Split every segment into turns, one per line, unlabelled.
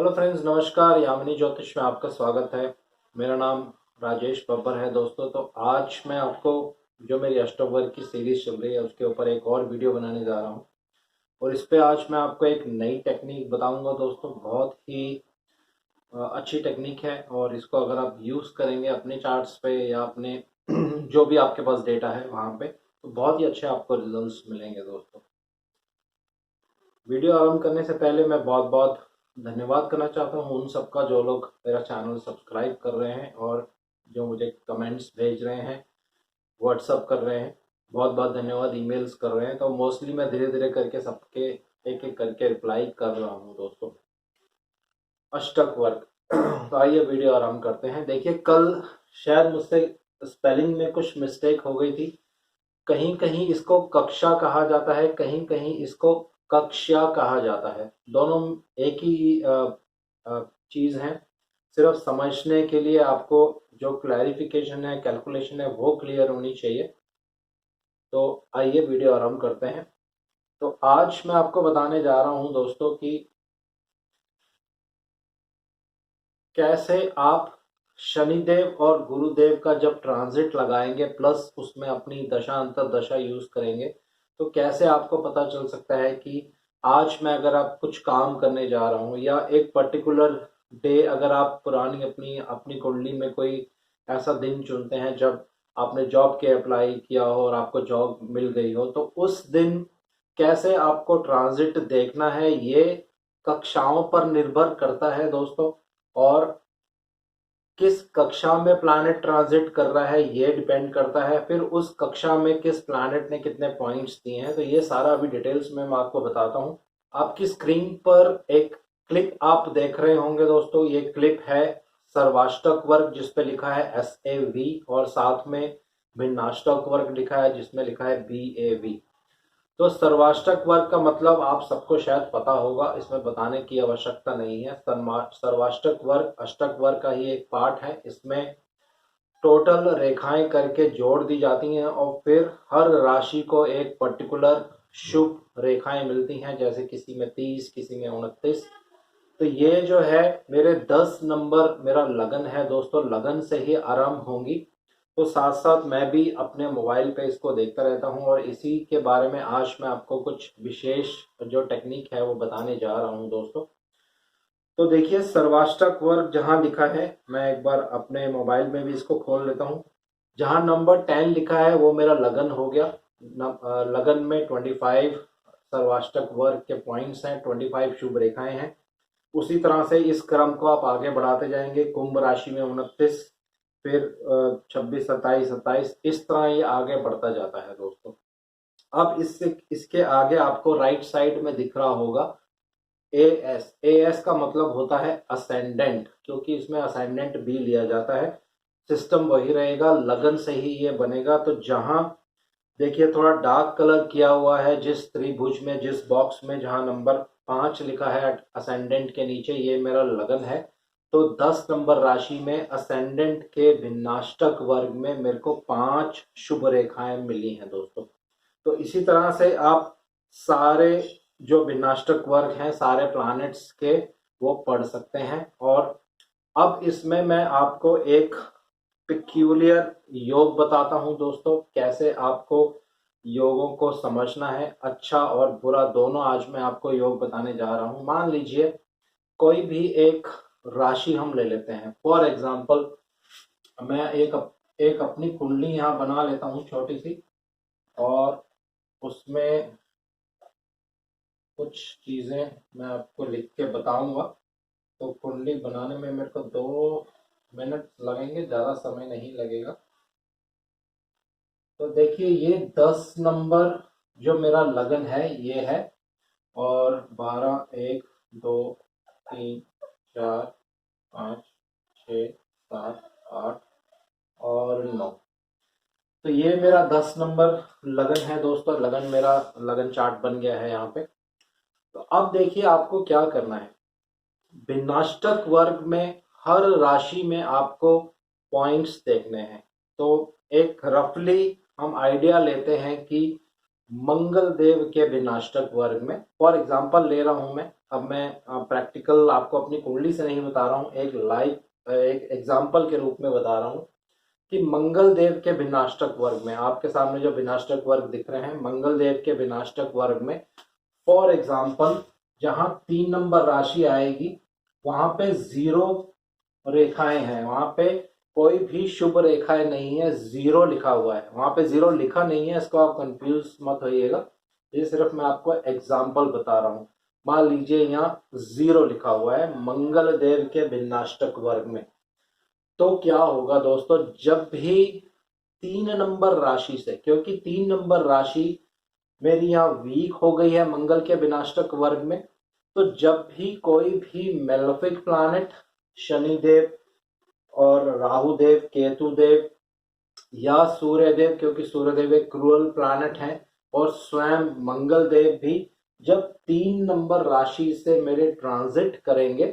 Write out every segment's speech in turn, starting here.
Hello friends, नमस्कार। यामिनी ज्योतिष में आपका स्वागत है। मेरा नाम राजेश बब्बर है दोस्तों। तो आज मैं आपको जो मेरी अष्टवर्ग की सीरीज चल रही है उसके ऊपर एक और वीडियो बनाने जा रहा हूँ। और इस पे आज मैं आपको एक नई टेक्निक बताऊंगा दोस्तों। बहुत ही अच्छी टेक्निक है और इसको अगर आप यूज़ करेंगे अपने चार्ट्स पे या अपने जो भी आपके पास डेटा है वहाँ पे, तो बहुत ही अच्छे आपको रिजल्ट्स मिलेंगे दोस्तों। वीडियो आरंभ करने से पहले मैं बहुत बहुत धन्यवाद करना चाहता हूँ उन सबका जो लोग मेरा चैनल सब्सक्राइब कर रहे हैं और जो मुझे कमेंट्स भेज रहे हैं, व्हाट्सअप कर रहे हैं। बहुत बहुत धन्यवाद। ईमेल्स कर रहे हैं, तो मोस्टली मैं धीरे धीरे करके सबके एक एक करके रिप्लाई कर रहा हूँ दोस्तों। अष्टक वर्ग तो आइए वीडियो आरंभ करते हैं। देखिए, कल शायद मुझसे स्पेलिंग में कुछ मिस्टेक हो गई थी। कहीं कहीं इसको कक्षा कहा जाता है, कहीं कहीं इसको कक्षा कहा जाता है। दोनों एक ही चीज है। सिर्फ समझने के लिए आपको जो क्लैरिफिकेशन है, कैलकुलेशन है, वो क्लियर होनी चाहिए। तो आइए वीडियो आरंभ करते हैं। तो आज मैं आपको बताने जा रहा हूं दोस्तों कि कैसे आप शनिदेव और गुरुदेव का जब ट्रांजिट लगाएंगे प्लस उसमें अपनी दशा अंतर दशा यूज करेंगे, तो कैसे आपको पता चल सकता है कि आज मैं अगर आप कुछ काम करने जा रहा हूँ या एक पर्टिकुलर डे, अगर आप पुरानी अपनी अपनी कुंडली में कोई ऐसा दिन चुनते हैं जब आपने जॉब के अप्लाई किया हो और आपको जॉब मिल गई हो, तो उस दिन कैसे आपको ट्रांजिट देखना है, ये कक्षाओं पर निर्भर करता है दोस्तों। और किस कक्षा में प्लैनेट ट्रांजिट कर रहा है ये डिपेंड करता है। फिर उस कक्षा में किस प्लैनेट ने कितने पॉइंट्स दिए हैं, तो ये सारा अभी डिटेल्स में मैं आपको बताता हूँ। आपकी स्क्रीन पर एक क्लिप आप देख रहे होंगे दोस्तों। ये क्लिप है सर्वाष्टक वर्ग जिसपे लिखा है SAV, और साथ में भिन्नाष्टक वर्ग लिखा है जिसमें लिखा है BAV। तो सर्वाष्टक वर्ग का मतलब आप सबको शायद पता होगा, इसमें बताने की आवश्यकता नहीं है। सर्वाष्टक वर्ग अष्टक वर्ग का ही एक पार्ट है। इसमें टोटल रेखाएं करके जोड़ दी जाती हैं और फिर हर राशि को एक पर्टिकुलर शुभ रेखाएं मिलती हैं, जैसे किसी में 30, किसी में 29। तो ये जो है मेरे 10 नंबर मेरा लगन है दोस्तों। लगन से ही आरंभ होंगी। तो साथ साथ मैं भी अपने मोबाइल पे इसको देखता रहता हूँ और इसी के बारे में आज मैं आपको कुछ विशेष जो टेक्निक है वो बताने जा रहा हूँ दोस्तों। तो देखिए, सर्वाष्टक वर्ग जहाँ लिखा है, मैं एक बार अपने मोबाइल में भी इसको खोल लेता हूँ। जहाँ नंबर 10 लिखा है वो मेरा लगन हो गया। लगन में 25 सर्वाष्टक वर्ग के पॉइंट्स हैं, 25 शुभ रेखाएं हैं। उसी तरह से इस क्रम को आप आगे बढ़ाते जाएंगे। कुंभ राशि में 29, फिर 26, 27, 27, इस तरह ये आगे बढ़ता जाता है दोस्तों। अब इससे इसके आगे आपको राइट साइड में दिख रहा होगा AS का मतलब होता है असेंडेंट, क्योंकि इसमें असेंडेंट भी लिया जाता है। सिस्टम वही रहेगा, लगन से ही ये बनेगा। तो जहां देखिए थोड़ा डार्क कलर किया हुआ है, जिस त्रिभुज में, जिस बॉक्स में जहां नंबर 5 लिखा है असेंडेंट के नीचे, ये मेरा लगन है। तो 10 नंबर राशि में असेंडेंट के भिन्नाष्टक वर्ग में मेरे को 5 शुभ रेखाएं मिली हैं दोस्तों। तो इसी तरह से आप सारे जो भिन्नाष्टक वर्ग हैं सारे प्लैनेट्स के वो पढ़ सकते हैं। और अब इसमें मैं आपको एक पिक्यूलियर योग बताता हूं दोस्तों, कैसे आपको योगों को समझना है। अच्छा और बुरा दोनों आज मैं आपको योग बताने जा रहा हूं। मान लीजिए कोई भी एक राशि हम ले लेते हैं। फॉर एग्जाम्पल मैं एक अपनी कुंडली यहाँ बना लेता हूँ छोटी सी, और उसमें कुछ चीजें मैं आपको लिख के बताऊंगा। तो कुंडली बनाने में मेरे को 2 मिनट लगेंगे, ज्यादा समय नहीं लगेगा। तो देखिए, ये 10 नंबर जो मेरा लगन है ये है, और 12, 1, 2, 3, 4, 5, 6, 7, 8 और 9। तो ये मेरा 10 नंबर लगन है दोस्तों। लगन मेरा लगन चार्ट बन गया है यहाँ पे। तो अब देखिए आपको क्या करना है। भिन्नाष्टक वर्ग में हर राशि में आपको पॉइंट्स देखने हैं। तो एक रफली हम आइडिया लेते हैं कि मंगल देव के भिन्नाष्टक वर्ग में। फॉर एग्जांपल ले रहा हूं मैं, अब मैं प्रैक्टिकल आपको अपनी कुंडली से नहीं बता रहा हूं, एक लाइव एक एग्जांपल के रूप में बता रहा हूं कि मंगल देव के भिन्नाष्टक वर्ग में, आपके सामने जो भिन्नाष्टक वर्ग दिख रहे हैं मंगल देव के भिन्नाष्टक वर्ग में, फॉर एग्जांपल जहां 3 नंबर राशि आएगी वहां पे 0 रेखाएं हैं, वहां पे कोई भी शुभ रेखाएं नहीं है, 0 लिखा हुआ है। वहां पे 0 लिखा नहीं है, इसको आप कंफ्यूज मत होइएगा, ये सिर्फ मैं आपको एग्जांपल बता रहा हूं। मान लीजिए यहाँ 0 लिखा हुआ है मंगल देव के भिन्नाष्टक वर्ग में, तो क्या होगा दोस्तों, जब भी 3 नंबर राशि से, क्योंकि 3 नंबर राशि मेरी यहाँ वीक हो गई है मंगल के विनाष्टक वर्ग में, तो जब भी कोई भी मेलेफिक प्लैनेट शनिदेव और राहुदेव, केतुदेव या सूर्यदेव, क्योंकि सूर्यदेव एक क्रूअल प्लैनेट है, और स्वयं मंगल देव भी जब 3 नंबर राशि से मेरे ट्रांजिट करेंगे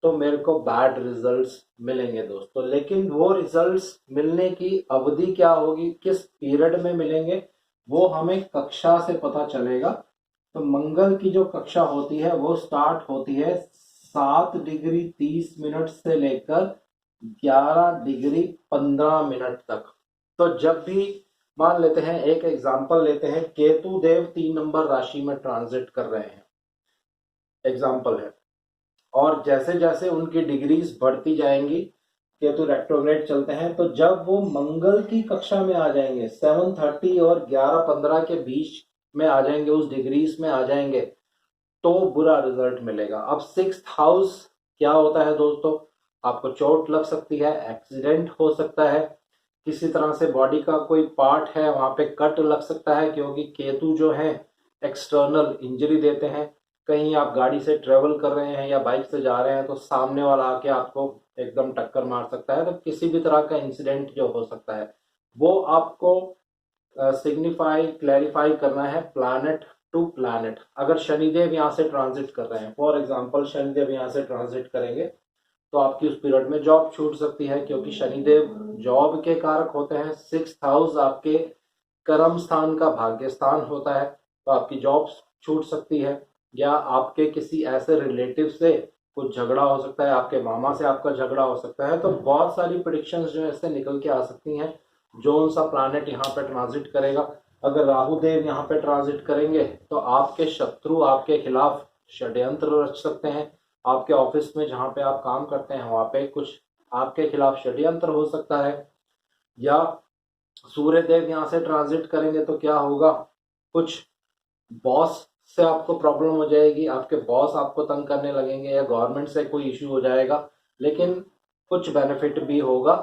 तो मेरे को बैड रिजल्ट्स मिलेंगे दोस्तों। लेकिन वो रिजल्ट्स मिलने की अवधि क्या होगी, किस पीरियड में मिलेंगे, वो हमें कक्षा से पता चलेगा। तो मंगल की जो कक्षा होती है वो स्टार्ट होती है 7 डिग्री 30 मिनट से लेकर 11 डिग्री 15 मिनट तक। तो जब भी मान लेते हैं, एक एग्जांपल लेते हैं, केतु देव 3 नंबर राशि में ट्रांजिट कर रहे हैं, एग्जांपल है, और जैसे जैसे उनकी डिग्रीज बढ़ती जाएंगी, केतु रेट्रोग्रेड चलते हैं, तो जब वो मंगल की कक्षा में आ जाएंगे 7:30 और 11:15 के बीच में आ जाएंगे, उस डिग्रीज में आ जाएंगे, तो बुरा रिजल्ट मिलेगा। अब 6th हाउस क्या होता है दोस्तों, आपको चोट लग सकती है, एक्सीडेंट हो सकता है, किसी तरह से बॉडी का कोई पार्ट है वहां पे कट लग सकता है, क्योंकि केतु जो है एक्सटर्नल इंजरी देते हैं। कहीं आप गाड़ी से ट्रेवल कर रहे हैं या बाइक से जा रहे हैं तो सामने वाला आके आपको एकदम टक्कर मार सकता है, तो किसी भी तरह का इंसिडेंट जो हो सकता है वो आपको सिग्निफाई क्लैरिफाई करना है प्लैनेट टू प्लैनेट। अगर शनिदेव यहाँ से ट्रांजिट कर रहे हैं, फॉर एग्जांपल शनिदेव यहाँ से ट्रांजिट करेंगे, तो आपकी उस पीरियड में जॉब छूट सकती है, क्योंकि शनिदेव जॉब के कारक होते हैं। 6th हाउस आपके कर्म स्थान का भाग्य स्थान होता है, तो आपकी जॉब छूट सकती है, या आपके किसी ऐसे रिलेटिव से कुछ झगड़ा हो सकता है, आपके मामा से आपका झगड़ा हो सकता है। तो बहुत सारी प्रिडिक्शंस जो ऐसे निकल के आ सकती हैं। जोन सा प्लैनेट यहाँ पे ट्रांजिट करेगा, अगर राहु देव यहाँ पे ट्रांजिट करेंगे तो आपके शत्रु आपके खिलाफ षड्यंत्र रच सकते हैं। आपके ऑफिस में जहाँ पे आप काम करते हैं वहां पे कुछ आपके खिलाफ षड्यंत्र हो सकता है। या सूर्य देव यहाँ से ट्रांजिट करेंगे तो क्या होगा, कुछ बॉस से आपको प्रॉब्लम हो जाएगी, आपके बॉस आपको तंग करने लगेंगे, या गवर्नमेंट से कोई इश्यू हो जाएगा। लेकिन कुछ बेनिफिट भी होगा।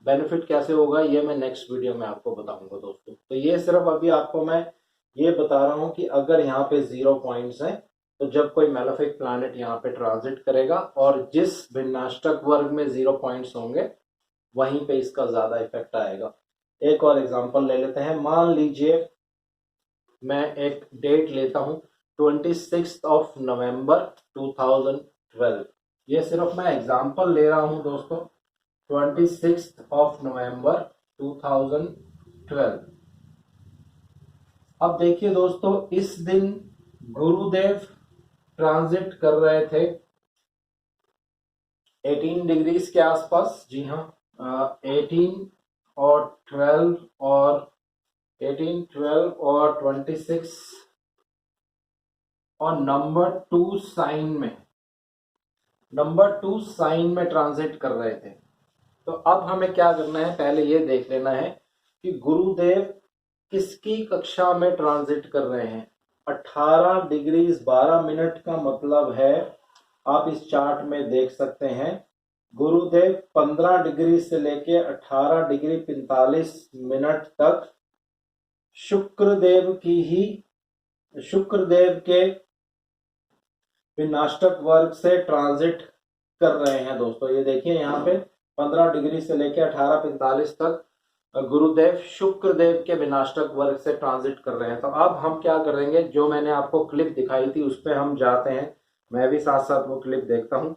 बेनिफिट कैसे होगा ये मैं नेक्स्ट वीडियो में आपको बताऊंगा दोस्तों। तो ये सिर्फ अभी आपको मैं ये बता रहा हूं कि अगर यहाँ पे 0 पॉइंट्स हैं, तो जब कोई मेलेफिक प्लैनेट यहाँ पे ट्रांजिट करेगा और जिस भिन्नाष्टक वर्ग में 0 पॉइंट्स होंगे वहीं पे इसका ज्यादा इफेक्ट आएगा। एक और एग्जांपल ले लेते हैं। मान लीजिए मैं एक डेट लेता हूं 26 नवंबर 2012, ये सिर्फ मैं एग्जांपल ले रहा हूं दोस्तों। 26 नवंबर 2012। अब देखिए दोस्तों, इस दिन गुरुदेव ट्रांजिट कर रहे थे 18 डिग्रीज के आसपास। जी हाँ, 18 और 12 और 18, 12 और 26 और नंबर 2 साइन में, नंबर 2 साइन में ट्रांजिट कर रहे थे। तो अब हमें क्या करना है, पहले ये देख लेना है कि गुरुदेव किसकी कक्षा में ट्रांजिट कर रहे हैं। 18 डिग्रीज 12 मिनट का मतलब है, आप इस चार्ट में देख सकते हैं, गुरुदेव 15 डिग्री से लेके 18 डिग्री 45 मिनट तक शुक्रदेव के विनाष्टक वर्ग से ट्रांजिट कर रहे हैं दोस्तों। ये देखिए यहाँ पे 15 डिग्री से लेके 18:45 तक गुरुदेव शुक्रदेव के विनाष्टक वर्ग से ट्रांजिट कर रहे हैं। तो अब हम क्या करेंगे, जो मैंने आपको क्लिप दिखाई थी उस पर हम जाते हैं, मैं भी साथ साथ वो क्लिप देखता हूं।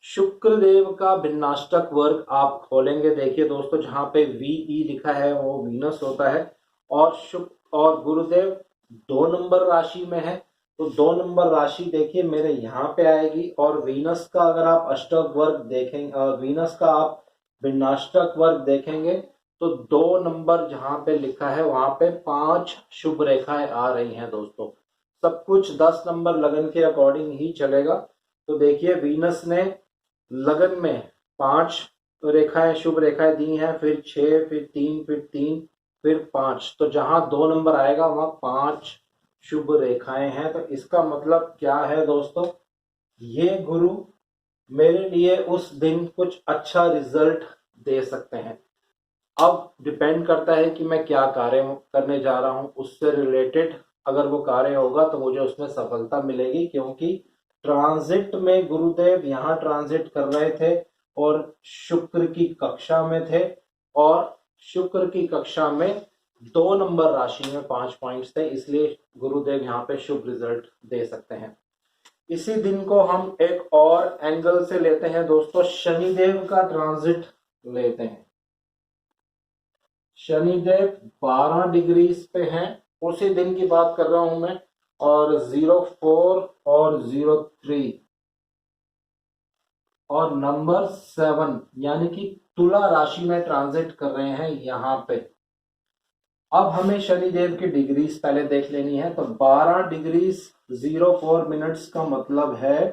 शुक्रदेव का विनाष्टक वर्ग आप खोलेंगे, देखिए दोस्तों, जहां पे VE लिखा है वो वीनस होता है, और गुरुदेव दो नंबर राशि में है, तो दो नंबर राशि देखिए मेरे यहाँ पे आएगी। और वीनस का अगर आप अष्टक वर्ग देखेंगे, वीनस का आप भिन्नाष्टक वर्ग देखेंगे, तो दो नंबर जहां पे लिखा है वहां पे 5 शुभ रेखाएं आ रही हैं दोस्तों। सब कुछ 10 नंबर लगन के अकॉर्डिंग ही चलेगा। तो देखिए वीनस ने लगन में 5 रेखाएं, शुभ रेखाएं दी हैं, फिर 6, फिर 3, फिर 3, फिर 5। तो जहां दो नंबर आएगा वहां 5 शुभ रेखाएं हैं। तो इसका मतलब क्या है दोस्तों, ये गुरु मेरे लिए उस दिन कुछ अच्छा रिजल्ट दे सकते हैं। अब डिपेंड करता है कि मैं क्या कार्य करने जा रहा हूं, उससे रिलेटेड अगर वो कार्य होगा तो मुझे उसमें सफलता मिलेगी। क्योंकि ट्रांजिट में गुरुदेव यहाँ ट्रांजिट कर रहे थे और शुक्र की कक्षा में थे, और शुक्र की कक्षा में दो नंबर राशि में 5 पॉइंट्स थे, इसलिए गुरुदेव यहाँ पे शुभ रिजल्ट दे सकते हैं। इसी दिन को हम एक और एंगल से लेते हैं दोस्तों, शनिदेव का ट्रांजिट लेते हैं। शनिदेव 12 डिग्री पे हैं, उसी दिन की बात कर रहा हूं मैं। और 04 और 03 और नंबर 7 यानी कि तुला राशि में ट्रांजिट कर रहे हैं यहाँ पे। अब हमें शनिदेव की डिग्रीज पहले देख लेनी है। तो 12 डिग्री 04 मिनट्स का मतलब है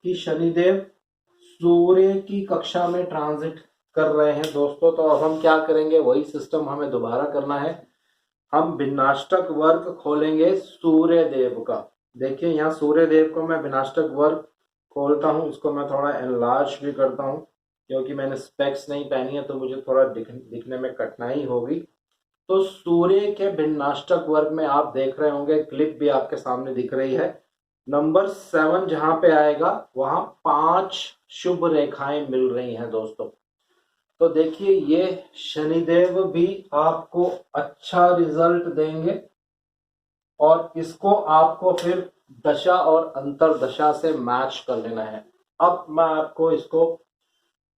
कि शनिदेव सूर्य की कक्षा में ट्रांजिट कर रहे हैं दोस्तों। तो अब हम क्या करेंगे, वही सिस्टम हमें दोबारा करना है। हम भिन्नाष्टक वर्ग खोलेंगे सूर्य देव का। देखिए यहाँ सूर्य देव को मैं भिन्नाष्टक वर्ग खोलता हूँ, इसको मैं थोड़ा एनलार्ज भी करता हूँ, क्योंकि मैंने स्पेक्स नहीं पहनी है तो मुझे थोड़ा दिखने में कठिनाई होगी। तो सूर्य के भिन्नाष्टक वर्ग में आप देख रहे होंगे, क्लिप भी आपके सामने दिख रही है। नंबर 7 जहां पे आएगा वहां 5 शुभ रेखाएं मिल रही हैं दोस्तों। तो देखिए ये शनिदेव भी आपको अच्छा रिजल्ट देंगे, और इसको आपको फिर दशा और अंतर दशा से मैच कर लेना है। अब मैं आपको इसको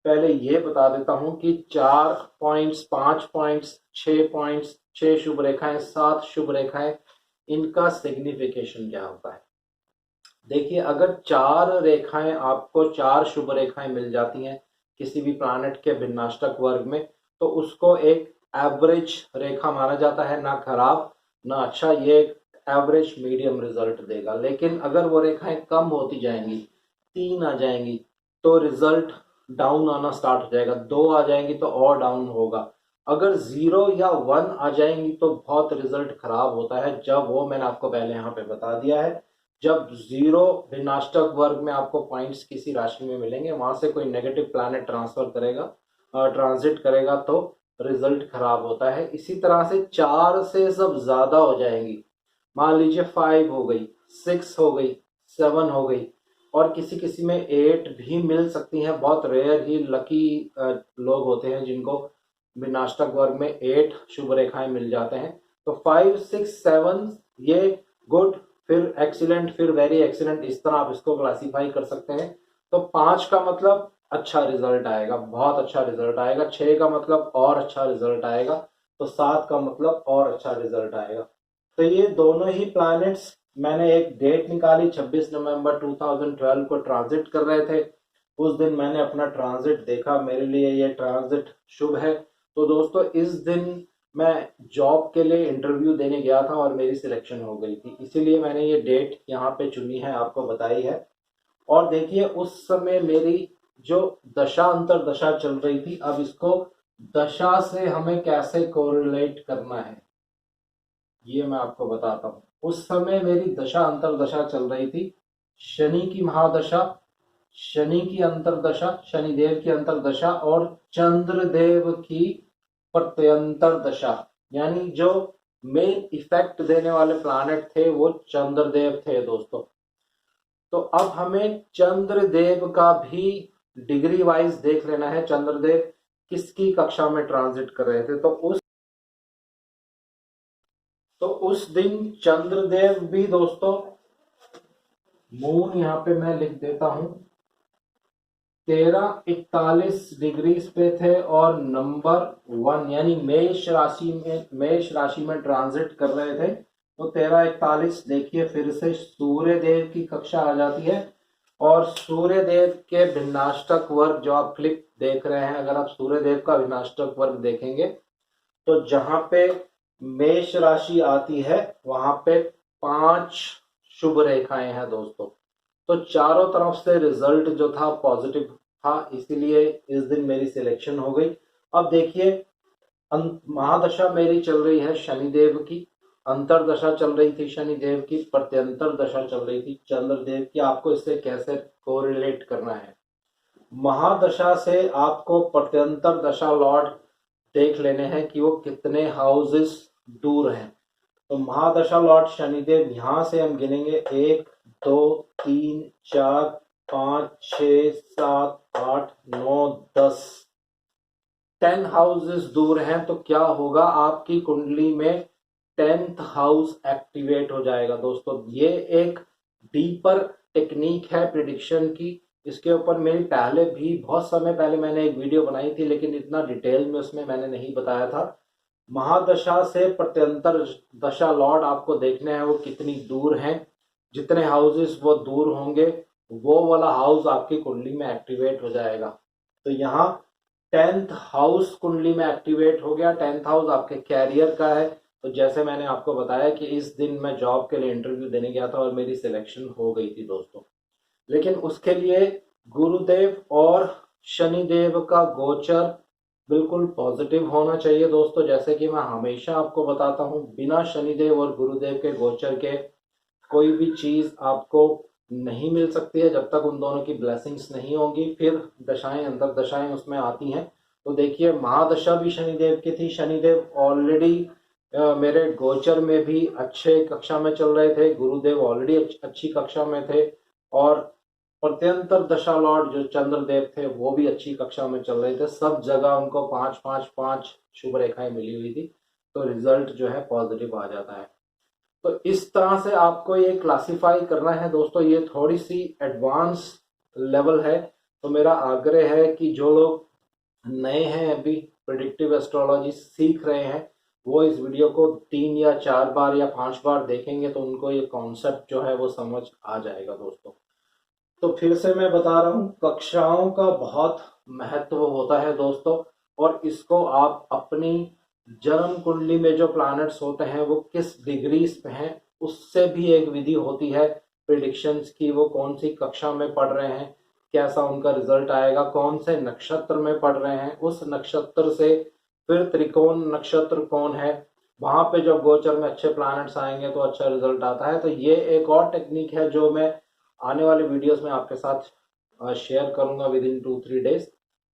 पहले ये बता देता हूं कि 4 पॉइंट्स, 5 पॉइंट्स, 6 पॉइंट्स, 6 शुभ रेखाएं, 7 शुभ रेखाएं, इनका सिग्निफिकेशन क्या होता है। देखिए अगर 4 रेखाएं, आपको 4 शुभ रेखाएं मिल जाती हैं किसी भी प्लैनेट के भिन्नाष्टक वर्ग में, तो उसको एक एवरेज रेखा माना जाता है, ना खराब ना अच्छा, ये एक एवरेज मीडियम रिजल्ट देगा। लेकिन अगर वो रेखाएं कम होती जाएंगी, 3 आ जाएंगी तो रिजल्ट डाउन आना स्टार्ट हो जाएगा, 2 आ जाएंगी तो और डाउन होगा, अगर 0 या 1 आ जाएंगी तो बहुत रिजल्ट खराब होता है। जब वो मैंने आपको पहले यहाँ पे बता दिया है, जब 0 भिन्नाष्टक वर्ग में आपको पॉइंट्स किसी राशि में मिलेंगे, वहां से कोई नेगेटिव प्लैनेट ट्रांसफर करेगा, ट्रांजिट करेगा, तो रिजल्ट खराब होता है। इसी तरह से 4 से सब ज्यादा हो जाएंगी, मान लीजिए 5 हो गई, 6 हो गई, 7 हो गई, और किसी किसी में 8 भी मिल सकती हैं। बहुत रेयर ही लकी लोग होते हैं जिनको विनाष्टक वर्ग में 8 शुभ रेखाएं मिल जाते हैं। तो 5, 6, 7 ये गुड, फिर एक्सीलेंट, फिर वेरी एक्सीलेंट, इस तरह आप इसको क्लासीफाई कर सकते हैं। तो 5 का मतलब अच्छा रिजल्ट आएगा, बहुत अच्छा रिजल्ट आएगा। 6 का मतलब और अच्छा रिजल्ट आएगा। तो 7 का मतलब और अच्छा रिजल्ट आएगा। तो ये दोनों ही प्लैनेट्स मैंने एक डेट निकाली, 26 नवंबर 2012 को ट्रांजिट कर रहे थे। उस दिन मैंने अपना ट्रांजिट देखा, मेरे लिए ये ट्रांजिट शुभ है। तो दोस्तों इस दिन मैं जॉब के लिए इंटरव्यू देने गया था और मेरी सिलेक्शन हो गई थी, इसीलिए मैंने ये डेट यहाँ पे चुनी है, आपको बताई है। और देखिए उस समय मेरी जो दशा अंतर दशा चल रही थी, अब इसको दशा से हमें कैसे कोरिलेट करना है ये मैं आपको बताता हूँ। उस समय मेरी दशा अंतर दशा चल रही थी, शनि की महादशा, शनि की अंतरदशा, शनिदेव की अंतरदशा, और चंद्रदेव की प्रत्यंतर दशा। यानी जो मेन इफेक्ट देने वाले प्लैनेट थे वो चंद्रदेव थे दोस्तों। तो अब हमें चंद्रदेव का भी डिग्री वाइज देख लेना है, चंद्रदेव किसकी कक्षा में ट्रांजिट कर रहे थे। तो उस दिन चंद्रदेव भी दोस्तों, मून यहाँ पे मैं लिख देता हूं, 13:41 डिग्री पे थे, और नंबर 1 यानी मेष राशि में ट्रांजिट कर रहे थे। तो 13:41 देखिए फिर से सूर्य देव की कक्षा आ जाती है। और सूर्य देव के भिन्नाष्टक वर्ग जो आप फ्लिप देख रहे हैं, अगर आप सूर्य देव का भिन्नाष्टक वर्ग देखेंगे तो जहां पे मेष राशि आती है वहां पे 5 शुभ रेखाएं हैं दोस्तों। तो चारों तरफ से रिजल्ट जो था पॉजिटिव था, इसीलिए इस दिन मेरी सिलेक्शन हो गई। अब देखिए महादशा मेरी चल रही है शनिदेव की, अंतरदशा चल रही थी शनिदेव की, प्रत्यंतर दशा चल रही थी चंद्रदेव की। आपको इससे कैसे कोरिलेट करना है, महादशा से आपको प्रत्यंतर दशा लॉर्ड देख लेने हैं कि वो कितने हाउसेस दूर हैं। तो महादशा लॉर्ड शनिदेव यहां से हम गिनेंगे 1 2 3 4 5 6 7 8 9 10 10 हाउसेस दूर हैं। तो क्या होगा, आपकी कुंडली में 10th हाउस एक्टिवेट हो जाएगा दोस्तों। ये एक डीपर टेक्निक है प्रिडिक्शन की। इसके ऊपर मेरी पहले भी बहुत समय पहले मैंने एक वीडियो बनाई थी, लेकिन इतना डिटेल में उसमें मैंने नहीं बताया था। महादशा से प्रत्यंतर दशा लॉर्ड आपको देखने हैं वो कितनी दूर हैं, जितने हाउसेस वो दूर होंगे वो वाला हाउस आपकी कुंडली में एक्टिवेट हो जाएगा। तो यहाँ 10th हाउस कुंडली में एक्टिवेट हो गया। 10th हाउस आपके कैरियर का है। तो जैसे मैंने आपको बताया कि इस दिन मैं जॉब के लिए इंटरव्यू देने गया था और मेरी सिलेक्शन हो गई थी दोस्तों। लेकिन उसके लिए गुरुदेव और शनिदेव का गोचर बिल्कुल पॉजिटिव होना चाहिए दोस्तों। जैसे कि मैं हमेशा आपको बताता हूँ, बिना शनिदेव और गुरुदेव के गोचर के कोई भी चीज आपको नहीं मिल सकती है जब तक उन दोनों की ब्लेसिंग्स नहीं होंगी। फिर दशाएं अंतर दशाएं उसमें आती हैं। तो देखिए महादशा भी शनिदेव की थी, शनिदेव ऑलरेडी मेरे गोचर में भी अच्छे कक्षा में चल रहे थे, गुरुदेव ऑलरेडी अच्छी कक्षा में थे, और प्रत्यंतर दशा लॉर्ड जो चंद्रदेव थे वो भी अच्छी कक्षा में चल रहे थे। सब जगह उनको 5 5 5 शुभ रेखाएं मिली हुई थी। तो रिजल्ट जो है पॉजिटिव आ जाता है। तो इस तरह से आपको ये क्लासिफाई करना है दोस्तों। ये थोड़ी सी एडवांस लेवल है। तो मेरा आग्रह है कि जो लोग नए हैं, अभी प्रिडिक्टिव एस्ट्रोलॉजी सीख रहे हैं, वो इस वीडियो को 3 या 4 बार या 5 बार देखेंगे तो उनको ये कॉन्सेप्ट जो है वो समझ आ जाएगा दोस्तों। तो फिर से मैं बता रहा हूँ, कक्षाओं का बहुत महत्व होता है दोस्तों। और इसको आप अपनी जन्म कुंडली में जो प्लैनेट्स होते हैं वो किस डिग्रीज पे हैं, उससे भी एक विधि होती है प्रिडिक्शंस की। वो कौन सी कक्षा में पढ़ रहे हैं, कैसा उनका रिजल्ट आएगा, कौन से नक्षत्र में पढ़ रहे हैं, उस नक्षत्र से फिर त्रिकोण नक्षत्र कौन है, वहां पे जब गोचर में अच्छे प्लैनेट्स आएंगे तो अच्छा रिजल्ट आता है। तो ये एक और टेक्निक है जो मैं आने वाले वीडियोस में आपके साथ शेयर करूंगा विद इन 2-3 डेज।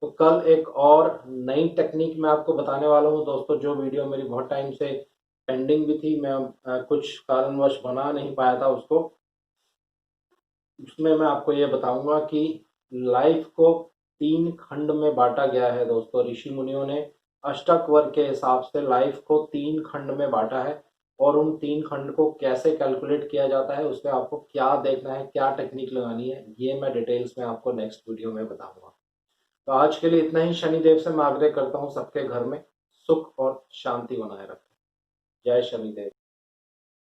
तो कल एक और नई टेक्निक मैं आपको बताने वाला हूं दोस्तों, जो वीडियो मेरी बहुत टाइम से पेंडिंग भी थी, मैं कुछ कारणवश बना नहीं पाया था उसको। उसमें मैं आपको ये बताऊंगा कि लाइफ को 3 खंड में बांटा गया है दोस्तों। ऋषि मुनियों ने अष्टक वर्ग के हिसाब से लाइफ को 3 खंड में बांटा है, और उन 3 खंड को कैसे कैलकुलेट किया जाता है, उसमें आपको क्या देखना है, क्या टेक्निक लगानी है, ये मैं डिटेल्स में आपको नेक्स्ट वीडियो में बताऊंगा। तो आज के लिए इतना ही। शनिदेव से मैं आग्रह करता हूँ सबके घर में सुख और शांति बनाए रखें। जय शनिदेव।